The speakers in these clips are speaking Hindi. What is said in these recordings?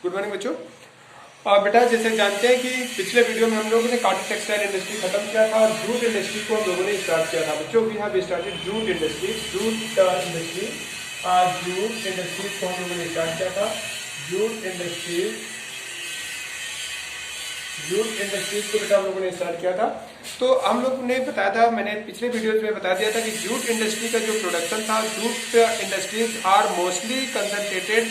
गुड मॉर्निंग बच्चों। बेटा जैसे जानते हैं कि पिछले वीडियो में हम लोगों ने कॉटन टेक्सटाइल इंडस्ट्री खत्म किया था और जूट इंडस्ट्री को हम लोगों ने स्टार्ट किया था। बच्चों we have started jute industry को हम लोगों ने स्टार्ट किया था। जूट इंडस्ट्रीज को बेटा हम लोगों ने स्टार्ट किया था। तो हम लोग ने बताया था, मैंने पिछले वीडियोज में बता दिया था कि जूट इंडस्ट्री का जो प्रोडक्शन था, jute industries are mostly concentrated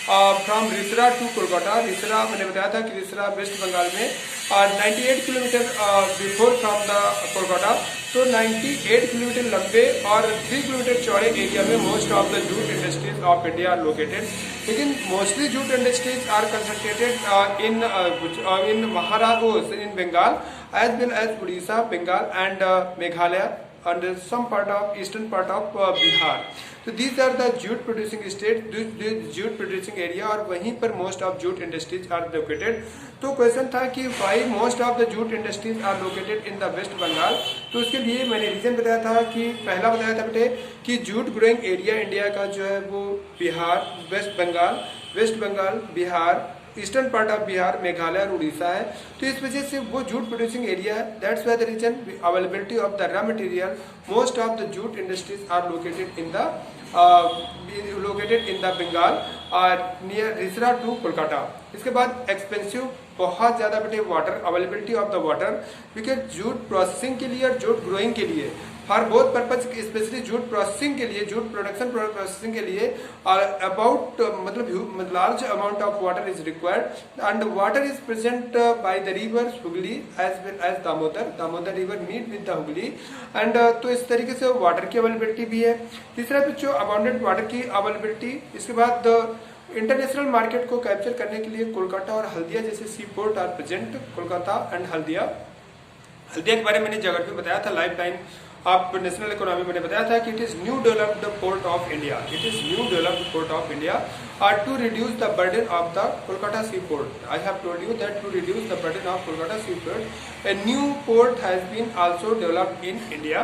from Rishra to Kolkata. Rishra मैंने बताया था कि रिसरा वेस्ट बंगाल में 98 kilometre before from the Kolkata. तो 98 किलोमीटर लंबे और 3 किलोमीटर चौड़े एरिया में most of the jute industries of India are located. लेकिन mostly jute industries are concentrated in Maharashtra, in Bengal as well as Odisha, Bengal and Meghalaya and some part of eastern part of Bihar. So these are the jute producing states, jute producing area, और वहीं पर most of jute industries are located. तो क्वेश्चन था कि why most of the jute industries are located in the West Bengal। तो उसके लिए मैंने रीजन बताया था कि पहला बताया था बेटे कि जूट ग्रोइंग एरिया इंडिया का जो है वो Bihar, West Bengal, Bihar, eastern part of Bihar, Meghalaya और उड़ीसा है। तो इस वजह से वो जूट प्रोड्यूसिंग एरिया है। That's why the reason availability of the raw material, most of the jute industries are located in the Bengal और नियर रिसरा टू कोलकाता। इसके बाद एक्सपेंसिव बहुत ज्यादा बेटे water, availability of the water, क्योंकि जूट प्रोसेसिंग के लिए और जूट ग्रोइंग के लिए for both purpose, specially jute processing के लिए, जूट प्रोडक्शन प्रोसेसिंग के लिए अबाउट मतलब large amount of water is required and water is present by the river Hooghly as well as Damodar river meet with the Hooghly and तो इस तरीके से वाटर की अवेलेबिलिटी भी है। तीसरा बच्चों अबाउंडेंट वाटर की अवेलेबिलिटी। इसके बाद इंटरनेशनल मार्केट को कैप्चर करने के लिए कोलकाता और हल्दिया जैसे sea port are present. Kolkata and Haldia के बारे में मैंने जगह में बताया था, लाइफ टाइम आप नेशनल इकोनॉमी मैंने बताया था कि it is new developed port of India, to reduce the burden of the Kolkata sea port. I have told you that to reduce the burden of Kolkata sea port a new port has been also developed in India.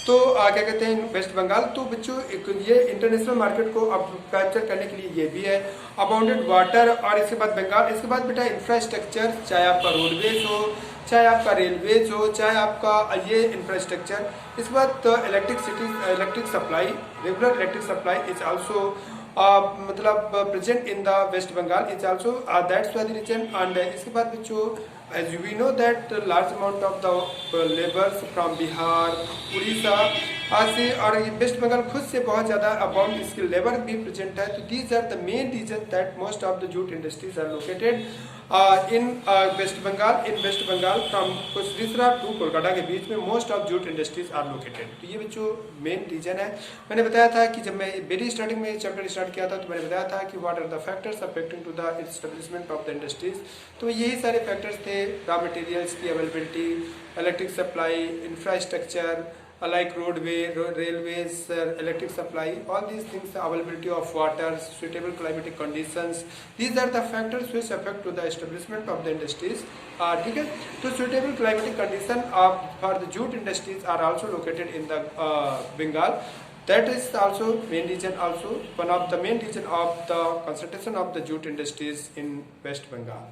तो क्या कहते हैं वेस्ट बंगाल। तो बच्चों ये इंटरनेशनल मार्केट को अब कैप्चर करने के लिए ये भी है, अबाउंडेड वाटर। और इसके बाद बंगाल, इसके बाद बेटा इंफ्रास्ट्रक्चर, चाहे आपका रोडवेज हो, चाहे आपका रेलवेज हो, चाहे आपका ये इंफ्रास्ट्रक्चर। इसके बाद electric supply, regular electric supply is also मतलब present in the West Bengal is also that's why the reason. And इसके बाद बच्चों as we know that large amount of the laborers from Bihar, Orissa से और ये वेस्ट बंगाल खुद से बहुत ज्यादा अबाउंड इसके लेबर भी प्रेजेंट है। तो these are the main reason that most of the jute industries are located in West Bengal from Rishra to Kolkata के बीच में most of jute industries are located. तो ये बच्चों मेन रीजन है। मैंने बताया था कि जब मैं वेरी स्टार्टिंग में चैप्टर स्टार्ट किया था तो मैंने बताया था कि what are the factors affecting to the establishment of the industries. तो यही सारे फैक्टर्स थे, रॉ मटेरियल्स की availability, electric supply, infrastructure like roadway, railways, electric supply, all these things, availability of water, suitable climatic conditions, these are the factors which affect to the establishment of the industries। ठीक है। तो suitable climatic condition for the jute industries are also located in the Bengal। That is also main reason, also one of the main reason of the concentration of the jute industries in West Bengal।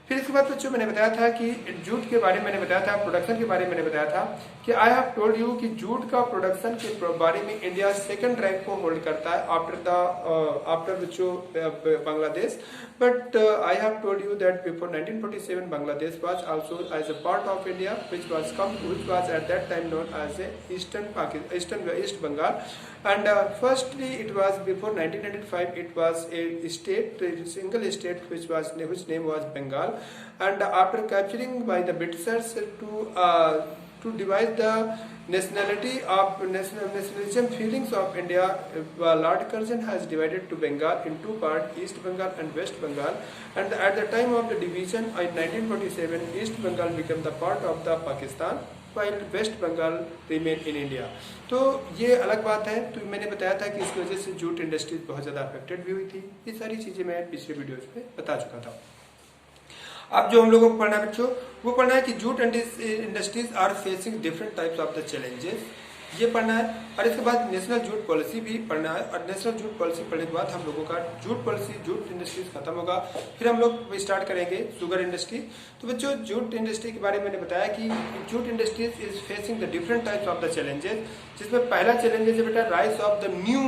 फिर इसके बाद बच्चों मैंने बताया था कि जूट के बारे में मैंने बताया था, प्रोडक्शन के बारे में मैंने बताया था कि आई हैव टोल्ड यू कि जूट का प्रोडक्शन के बारे में इंडिया सेकंड रैंक को होल्ड करता है आफ्टर बच्चों Bangladesh. But I have told you that before 1947 Bangladesh was also as a part of India which was at that time known as East Bengal and firstly it was before 1995 it was a single state which name was Bengal and after capturing by the Britishers to devise the nationalism feelings of India, Lord Curzon has divided to Bengal in two parts, East Bengal and West Bengal, and at the time of the division in 1947 East Bengal became the part of the Pakistan while West Bengal remain in India। तो ये अलग बात है। तो मैंने बताया था कि इसकी वजह से जूट इंडस्ट्रीज बहुत ज़्यादा अफेक्टेड भी हुई थी। ये सारी चीज़ें मैं पिछले वीडियोज में बता चुका था। अब जो हम लोगों को पढ़ना है बच्चों, वो पढ़ना है कि jute industries are facing different types of the challenges. ये पढ़ना है, और इसके बाद नेशनल जूट पॉलिसी भी पढ़ना है। और नेशनल जूट पॉलिसी पढ़ने के बाद हम लोगों का जूट पॉलिसी, जूट इंडस्ट्रीज खत्म होगा, फिर हम लोग स्टार्ट करेंगे शुगर इंडस्ट्री। तो बच्चों जूट इंडस्ट्री के बारे में मैंने बताया कि jute industries is facing the different types of the challenges, जिसमें पहला चैलेंज है बेटा rise of the new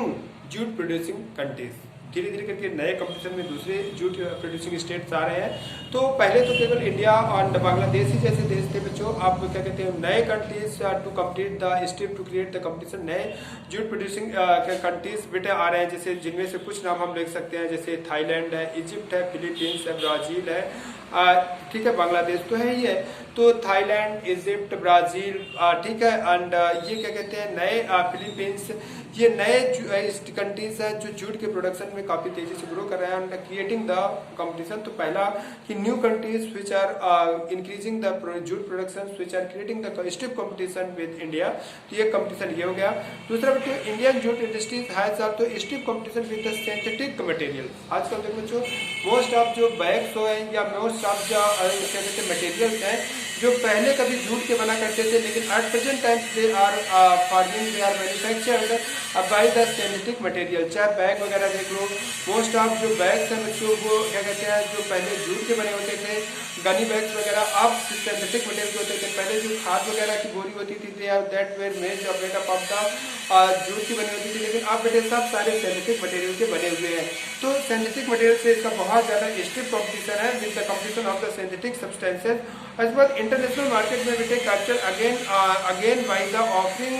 jute producing countries. धीरे धीरे करके नए कंपटीशन में दूसरे जूट प्रोड्यूसिंग स्टेट्स आ रहे हैं। तो पहले तो केवल इंडिया और बांग्लादेश ही जैसे देश थे बच्चों, आप क्या कहते हैं नए countries to complete the step to create the competition, नए जूट प्रोड्यूसिंग कंट्रीज बेटे आ रहे हैं, जैसे जिनमें से कुछ नाम हम लिख सकते हैं, जैसे थाईलैंड है, इजिप्ट है, फिलीपींस है, ब्राजील है, ठीक है, बांग्लादेश तो है ही है। तो थाईलैंड, इजिप्ट, ब्राजील, ठीक है, एंड ये क्या कहते हैं नए फिलीपींस, ये नए कंट्रीज है जो जूट के प्रोडक्शन में काफी तेजी से ग्रो कर रहे हैं एंड क्रिएटिंग द कंपटीशन। तो पहला कि new countries which are increasing the jute production which are creating the stiff competition with India, तो ये कंपटीशन ये हो गया। दूसरा बच्चों Indian jute industries has also stiff competition with the synthetic material. आजकल देखो बच्चों मोस्ट ऑफ जो बैग्स हो या मोस्ट ऑफ जो क्या कहते हैं मटेरियल्स हैं जो पहले कभी जूट के बना करते थे, लेकिन at present time they are farming, they are manufactured by the synthetic material. चाहे बैग वगैरह देख लो, मोस्ट ऑफ जो बैग्स हैं बच्चों वो क्या कहते हैं जो पहले जूट के बने होते थे, गनी बैग्स वगैरह, अब सिंथेटिक मटेरियल होते थे। पहले जो खाद वगैरह की बोरी होती थी that were made of the jute की बनी होती थी, लेकिन अब बेटे सब सारे सिंथेटिक मटेरियल के बने हुए हैं। तो सिंथेटिक मटेरियल से इसका बहुत ज्यादा स्टिफ कॉम्पिटिशन है with the competition of the synthetic substances. इसके बाद इंटरनेशनल मार्केट में बेटे capture again by the offering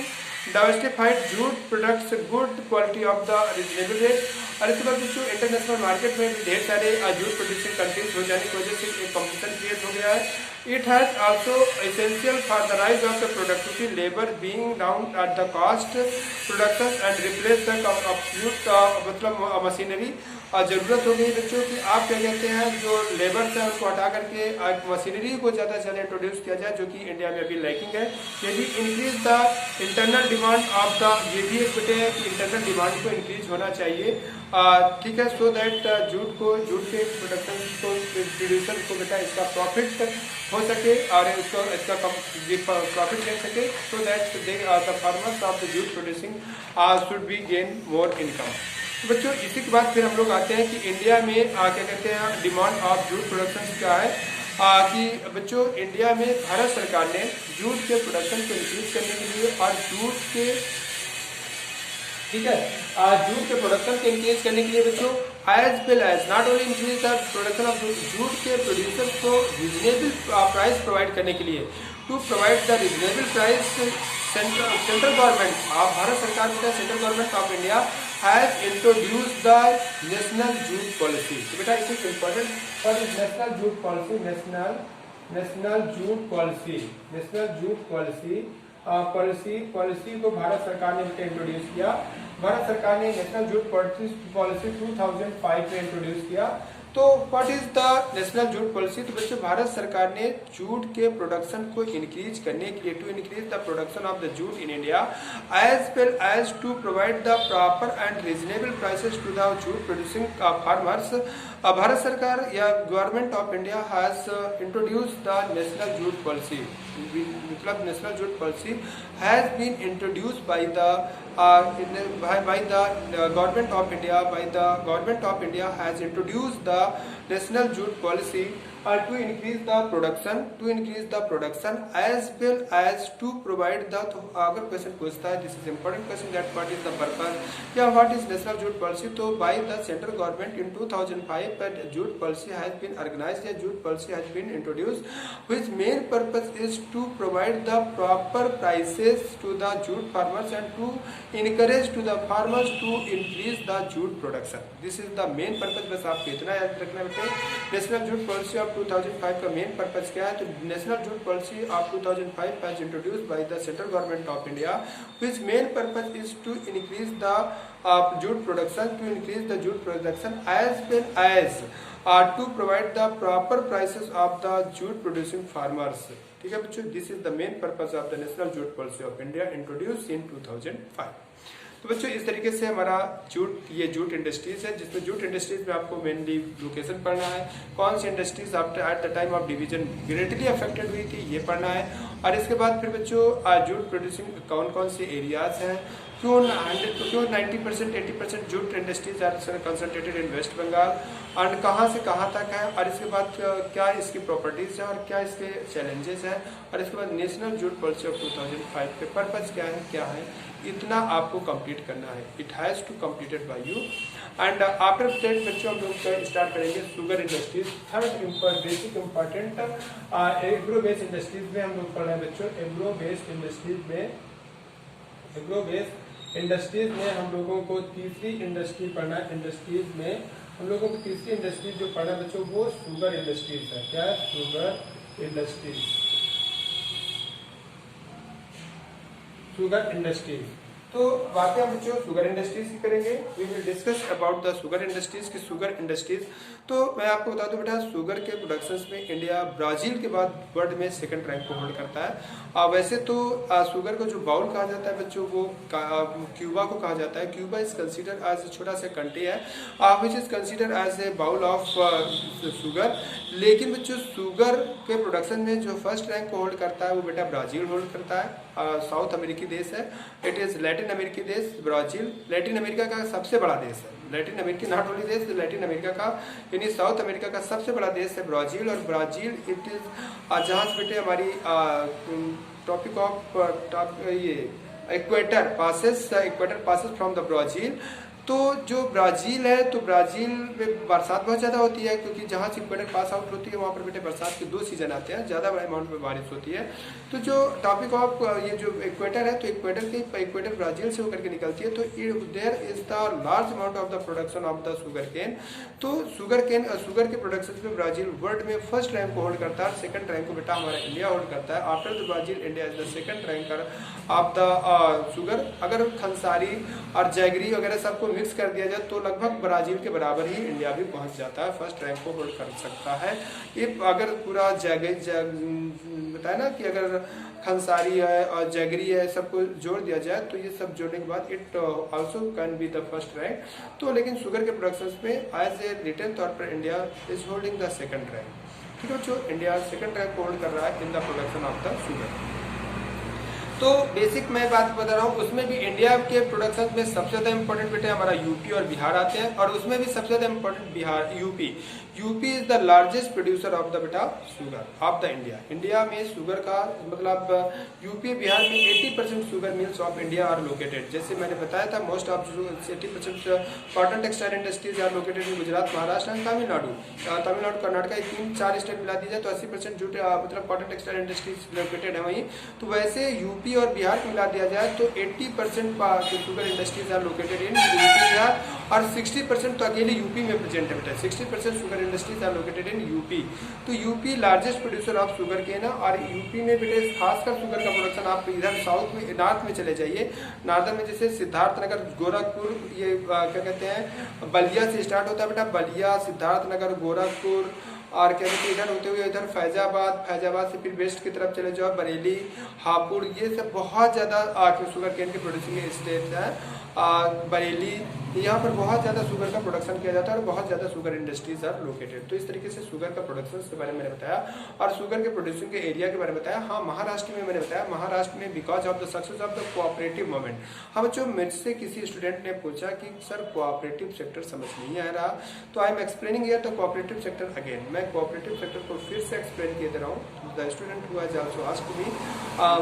diversified jute products good quality of the reasonable rate. और इसके बाद जो इंटरनेशनल मार्केट में भी ढेर सारे जूट प्रोड्यूसिंग कंट्रीज हो जाने की वजह से एक कॉम्पिटिशन क्रिएट हो गया है। It has also essential for the rise of the productivity labour being down at the cost production and replace the मतलब मशीनरी। और जरूरत हो गई बच्चों की आप क्या कहते हैं जो लेबर है उनको हटा करके मशीनरी को ज़्यादा से ज़्यादा इंट्रोड्यूस किया जाए, जो कि इंडिया में अभी लैकिंग है। ये भी increase the internal demand of the, ये भी एक बेटे है कि इंटरनल डिमांड को इंक्रीज होना चाहिए, ठीक है, सो दैट जूट के प्रोडक्शन को प्रोड्यूसर को बेटा इसका प्रॉफिट हो सके और इसका प्रॉफिट ले सके, so that the farmers of the jute producing should be gain more income. बच्चों इसी के बाद फिर हम लोग आते हैं कि इंडिया में क्या कहते हैं डिमांड ऑफ जूट प्रोडक्शन क्या है, कि बच्चों इंडिया में भारत सरकार ने जूट के प्रोडक्शन को इंक्रीज करने के लिए और जूट के, ठीक है, जूट के प्रोडक्शन को इंक्रीज करने के लिए बच्चों as well as not only increase the production of jute के प्रोड्यूसर्स को रिजनेबल प्राइस प्रोवाइड करने के लिए, to provide the reasonable price central government of Bharat सरकार बेटा central government of India has introduce the national jute policy. तो बेटा it is important for national jute policy, national jute policy को भारत सरकार ने इंट्रोड्यूस किया। भारत सरकार ने नेशनल जूट पॉलिसी 2005 में इंट्रोड्यूस किया। तो what is the national jute policy? तो बच्चों भारत सरकार ने जूट के प्रोडक्शन को इंक्रीज करने के लिए, to increase the production of the jute in India as well as to provide the proper and reasonable prices to the jute producing farmers, Bharat सरकार या government of India has introduce the national jute policy. मतलब national jute policy has been introduce by the government of India has introduced the national jute policy to increase the production as well as to provide the, अगर क्वेश्चन पूछता है, this is important question, that what is the purpose या what is national jute policy. तो by the central government in 2005 jute policy has been organised, jute policy has been introduced which main purpose is to provide the proper prices to the jute farmers and to encourage to the farmers to increase the jute production. This is the main purpose। बस आपको इतना याद रखना बेटे, नेशनल जूट पॉलिसी ऑफ 2005 का मेन पर्पस क्या है? तो national jute policy of 2005 was introduced by the central government of India, which main purpose is to increase the jute production, as well as to provide the proper prices of the jute producing farmers। ठीक है बच्चों, this is the main purpose of the national jute policy of India introduce इन 2005। तो बच्चों इस तरीके से हमारा ये जूट इंडस्ट्रीज है, जिसमें जूट इंडस्ट्रीज में आपको मेनली लोकेशन पढ़ना है, कौन सी industries after at the time of division greatly affected हुई थी ये पढ़ना है, और इसके बाद फिर बच्चों जूट प्रोड्यूसिंग कौन कौन से एरियाज हैं, क्यों 90% 80% jute industries are concentrated in West Bengal, and कहाँ से कहाँ तक है, और इसके बाद क्या इसकी प्रॉपर्टीज हैं और क्या इसके चैलेंजेस हैं, और इसके बाद नेशनल जूट पॉलिसी ऑफ 2005 के पर्पज क्या है, इतना आपको कंप्लीट करना है। It has to completed by you. And after that बच्चों हम लोग स्टार्ट करेंगे sugar industries. Third basic important agro based industries में हम लोग पढ़ रहे हैं बच्चों। एग्रो बेस्ड इंडस्ट्रीज में हम लोगों को तीसरी इंडस्ट्री पढ़ना है। इंडस्ट्रीज में हम लोगों को तीसरी इंडस्ट्री जो पढ़ना है बच्चों वो शुगर इंडस्ट्रीज है। क्या है? Sugar industries. तो बातें हम बच्चों शुगर इंडस्ट्रीज की करेंगे। We will discuss about the sugar industries की शुगर इंडस्ट्रीज। तो मैं आपको बता दूं बेटा, शुगर के प्रोडक्शंस में इंडिया ब्राजील के बाद वर्ल्ड में सेकंड रैंक को होल्ड करता है। वैसे तो शुगर को जो बाउल कहा जाता है बच्चों वो क्यूबा को कहा जाता है। क्यूबा इज कंसिडर एज छोटा सा कंट्री है which is consider as a bowl of sugar. लेकिन बच्चों शुगर के प्रोडक्शन में जो फर्स्ट रैंक को होल्ड करता है वो बेटा ब्राजील होल्ड करता है। साउथ अमेरिकी देश है। इट इज लैटिन अमेरिकी देश ब्राजील। लैटिन अमेरिका का सबसे बड़ा देश है। लैटिन अमेरिकी नॉट ओनली देश, लैटिन अमेरिका का यानी साउथ अमेरिका का सबसे बड़ा देश है ब्राजील। और ब्राजील इट इज जहाँ से बेटे हमारी टॉपिक ऑफ ये equator passes from the Brazil. तो जो ब्राजील है तो ब्राजील में बरसात बहुत ज़्यादा होती है, क्योंकि जहाँ से इक्वेटर पास आउट होती है वहाँ पर बेटे बरसात के 2 सीजन आते हैं, ज़्यादा बड़े अमाउंट में बारिश होती है। तो जो टॉपिक ऑफ ये जो इक्वेटर है तो इक्वेटर ब्राजील से होकर के निकलती है। तो there is the large amount of the production of the sugar cane. तो शुगर के प्रोडक्शन में ब्राजील वर्ल्ड में फर्स्ट रैंक को होल्ड करता है। सेकंड रैंक को बेटा हमारा इंडिया होल्ड करता है। After the Brazil India is the second ranker of the sugar. अगर खंसारी और जैगरी वगैरह सबको मिक्स कर दिया जाए तो लगभग ब्राजील के बराबर ही इंडिया भी पहुंच जाता है, फर्स्ट रैंक को होल्ड कर सकता है। ये अगर पूरा बताया ना कि अगर खंसारी है और जैगरी है सबको जोड़ दिया जाए तो ये सब जोड़ने के बाद it also can be the first rank. तो लेकिन शुगर के प्रोडक्शन में एज ए रिटर्न तौर पर India is holding the second rank. ठीक है, जो इंडिया सेकंड रैंक को होल्ड कर रहा है इन the production of the sugar. तो बेसिक मैं बात बता रहा हूँ, उसमें भी इंडिया के प्रोडक्शन में सबसे ज्यादा इंपॉर्टेंट बेटे हमारा यूपी और बिहार आते हैं। और उसमें भी सबसे ज्यादा important Bihar UP is the largest producer of the बेटा शुगर ऑफ द इंडिया में शुगर का मतलब यूपी बिहार में 80% sugar mills of India are located. जैसे मैंने बताया था most of 80% cotton textile industries are located in Gujarat, Maharashtra and Tamil Nadu Karnataka, 3-4 state मिला दी जाए तो 80% जूट मतलब कॉटन टेक्सटाइल इंडस्ट्रीज लोकेटेड है वहीं। तो वैसे यूपी और बिहार को मिला दिया जाए तो 80% sugar industries are located in UP Bihar और 60% तो अकेले यूपी में प्रेजेंट है बेटा। 60% sugar industries are located in UP. तो UP largest producer of sugar cane है। और यूपी में बेटे खासकर शुगर का प्रोडक्शन आप इधर साउथ में नॉर्थ में चले जाइए। नॉर्दर्न में जैसे सिद्धार्थनगर, गोरखपुर, ये क्या कहते हैं बलिया से स्टार्ट होता है बेटा। बलिया, सिद्धार्थनगर, गोरखपुर और क्या कहते हैं इधर होते हुए इधर फैजाबाद से फिर वेस्ट की तरफ चले जाओ, बरेली, हापुड़, ये सब बहुत ज़्यादा शुगर केन के प्रोड्यूसिंग स्टेट है। बरेली, यहाँ पर बहुत ज़्यादा शुगर का प्रोडक्शन किया जाता है और बहुत ज़्यादा शुगर इंडस्ट्रीज आर लोकेटेड। तो इस तरीके से शुगर का प्रोडक्शन के बारे में मैंने बताया और शुगर के प्रोड्यूसिंग के एरिया के बारे में बताया। हाँ, महाराष्ट्र में मैंने बताया, महाराष्ट्र में because of the success of the cooperative movement. हम जो मुझसे किसी स्टूडेंट ने पूछा कि सर कोऑपरेटिव सेक्टर समझ नहीं आ रहा, तो I am explaining here the cooperative sector again. मैं कोऑपरेटिव सेक्टर को फिर से एक्सप्लेन किए दे रहा हूँ। The student who has also asked me,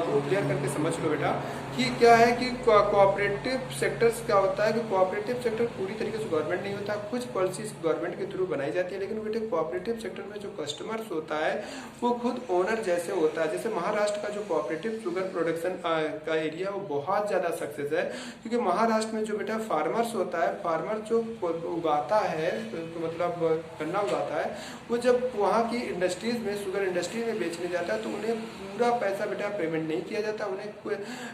वो क्लियर करके समझ लो बेटा कि क्या है कि कोऑपरेटिव सेक्टर्स क्या होता है। कि कोऑपरेटिव सेक्टर पूरी तरीके से गवर्नमेंट नहीं होता, कुछ पॉलिसीज गवर्नमेंट के थ्रू बनाई जाती है, लेकिन बेटे कोऑपरेटिव सेक्टर में जो कस्टमर्स होता है वो खुद ओनर जैसे होता है। जैसे महाराष्ट्र का जो कोऑपरेटिव शुगर प्रोडक्शन का एरिया वो बहुत ज़्यादा सक्सेस है, क्योंकि महाराष्ट्र में जो बेटा फार्मर्स होता है, फार्मर जो उगाता है तो मतलब गन्ना उगाता है, वो जब वहाँ की इंडस्ट्रीज में शुगर इंडस्ट्री में बेचने जाता है तो उन्हें पूरा पैसा बेटा पेमेंट नहीं किया जाता। उन्हें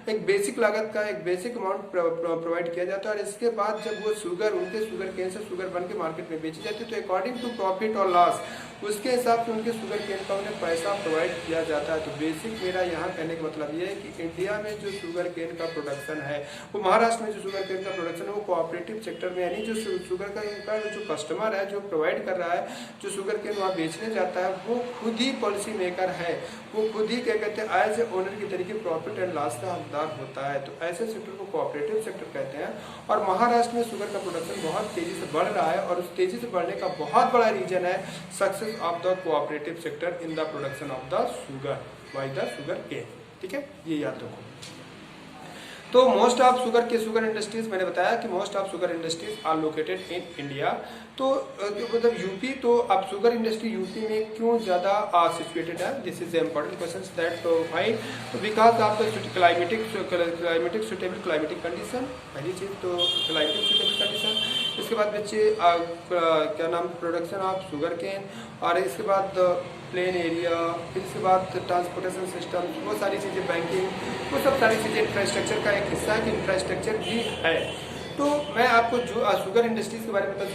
एक बेसिक लागत का एक बेसिक अमाउंट प्रोवाइड किया जाता है और इसके बाद जब वो शुगर उनके शुगर केन से शुगर बन के मार्केट में बेची जाती है। तो अकॉर्डिंग टू प्रॉफिट और लॉस उसके हिसाब से उनके शुगर केन का उन्हें पैसा प्रोवाइड किया जाता है। तो बेसिक मेरा यहाँ कहने का मतलब ये है कि इंडिया में जो शुगर केन का प्रोडक्शन है, वो महाराष्ट्र में जो शुगर केन का प्रोडक्शन है वो कोऑपरेटिव सेक्टर में, यानी जो शुगर का जो कस्टमर है जो प्रोवाइड कर रहा है, जो शुगर केन वहाँ बेचने जाता है, वो खुद ही पॉलिसी मेकर है, वो खुद ही क्या कहते हैं एज ए ओनर की तरीके प्रॉफिट एंड लॉस का हकदार होता है। तो ऐसे सेक्टर को कोऑपरेटिव सेक्टर कहते हैं। और महाराष्ट्र में शुगर का प्रोडक्शन बहुत तेजी से बढ़ रहा है, और उस तेजी से बढ़ने का बहुत बड़ा रीजन है success of the cooperative sector in the production of the sugar by the sugar cane. ठीक है, ये याद रखो। तो मोस्ट ऑफ शुगर इंडस्ट्रीज, मैंने बताया कि most of sugar industries are located in India. तो मतलब यूपी, तो अब शुगर इंडस्ट्री यूपी में क्यों ज़्यादा सिचुएटेड है? This is important question that why. तो because of the climatic suitable climatic condition, पहली चीज़ तो क्लाइमेटिक सुटेबल कंडीशन। इसके बाद बच्चे क्या नाम, प्रोडक्शन ऑफ शुगर केन, और इसके बाद प्लेन एरिया, फिर इसके बाद ट्रांसपोर्टेशन सिस्टम, वो सारी चीज़ें, बैंकिंग, वो सब सारी चीज़ें इंफ्रास्ट्रक्चर का एक हिस्सा है कि इंफ्रास्ट्रक्चर भी है। तो मैं आपको जो शुगर इंडस्ट्रीज के बारे में बता,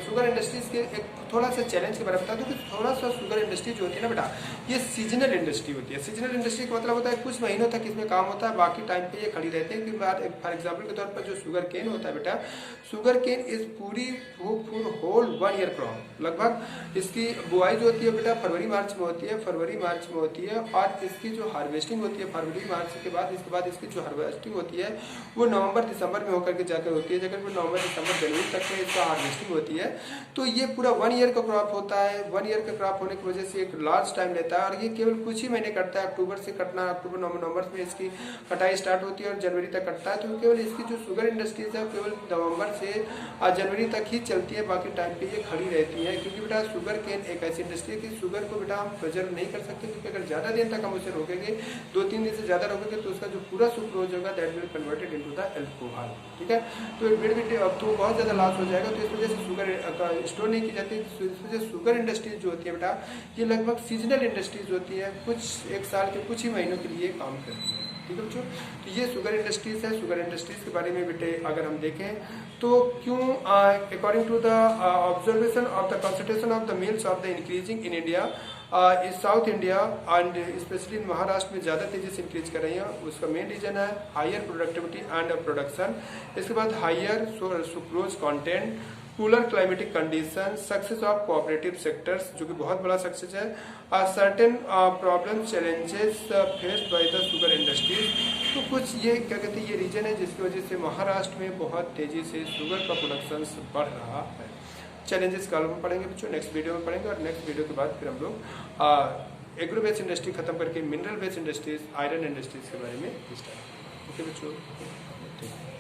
शुगर इंडस्ट्रीज के एक थोड़ा सा चैलेंज के बारे में बता दूं कि थोड़ा सा शुगर इंडस्ट्री जो होती है ना बेटा, ये सीजनल इंडस्ट्री होती है। सीजनल इंडस्ट्री का मतलब होता है कुछ महीनों तक इसमें काम होता है, बाकी टाइम पे ये खड़ी रहती है। कि फॉर एग्जाम्पल के तौर पर जो शुगर केन होता है बेटा, शुगर केन इज पूरी होल 1 ईयर क्रॉप। लगभग इसकी बुआई जो होती है बेटा फरवरी मार्च में होती है, और इसकी जो हार्वेस्टिंग होती है फरवरी मार्च के बाद, इसके बाद इसकी जो हार्वेस्टिंग होती है वो नवंबर दिसंबर में होकर के जाकर होती है। जगह पर नवंबर दिसंबर जनवरी तक में इसका हार्वेस्टिंग होती है। तो ये पूरा 1 ईयर का क्रॉप होता है। 1 ईयर का क्रॉप होने की वजह से एक लार्ज टाइम लेता है, और ये केवल कुछ ही महीने कटता है। अक्टूबर से कटना, अक्टूबर नवंबर में इसकी कटाई स्टार्ट होती है और जनवरी तक कटता है। तो केवल इसकी जो शुगर इंडस्ट्रीज है केवल नवंबर से जनवरी तक ही चलती है, बाकी टाइम पे ये खड़ी रहती है। क्योंकि बेटा शुगर केन एक ऐसी इंडस्ट्री है कि शुगर को बेटा हम प्रिजर्व नहीं कर सकते, क्योंकि अगर ज़्यादा दिन तक हम उसे रोकेंगे, 2-3 दिन से ज़्यादा रोकेंगे, तो उसका जो पूरा सुक्रोज होगा that will converted into the alcohol. ठीक है, तो बहुत ज़्यादा लॉस हो जाएगा। तो इस वजह से शुगर स्टोर नहीं की जाती। इस वजह से शुगर इंडस्ट्रीज जो होती है बेटा, ये लगभग सीजनल इंडस्ट्रीज होती है, कुछ एक साल के कुछ ही महीनों के लिए काम करती है। ठीक है बच्चों, तो ये शुगर इंडस्ट्रीज है। शुगर इंडस्ट्रीज के बारे में बेटे अगर हम देखें तो क्यों, according to the observation of the concentration of the mills of the increasing in India, इस South India and specially in Maharashtra में ज़्यादा तेजी से इंक्रीज कर रही है। उसका मेन रीजन है हायर प्रोडक्टिविटी एंड प्रोडक्शन। इसके बाद higher sucrose content, cooler climatic condition, success of cooperative sectors जो कि बहुत बड़ा सक्सेस है, certain problem challenges faced by the sugar industries. तो कुछ ये क्या कहते हैं, ये रीजन है जिसकी वजह से महाराष्ट्र में बहुत तेजी से शुगर का प्रोडक्शन बढ़ रहा है। चैलेंजेस कल में पढ़ेंगे बच्चों, नेक्स्ट वीडियो में पढ़ेंगे, और नेक्स्ट वीडियो के बाद फिर हम लोग एग्रो बेस्ड इंडस्ट्री खत्म करके mineral based industries, iron industries के बारे में स्टार्ट। ओके बच्चों, ठीक है।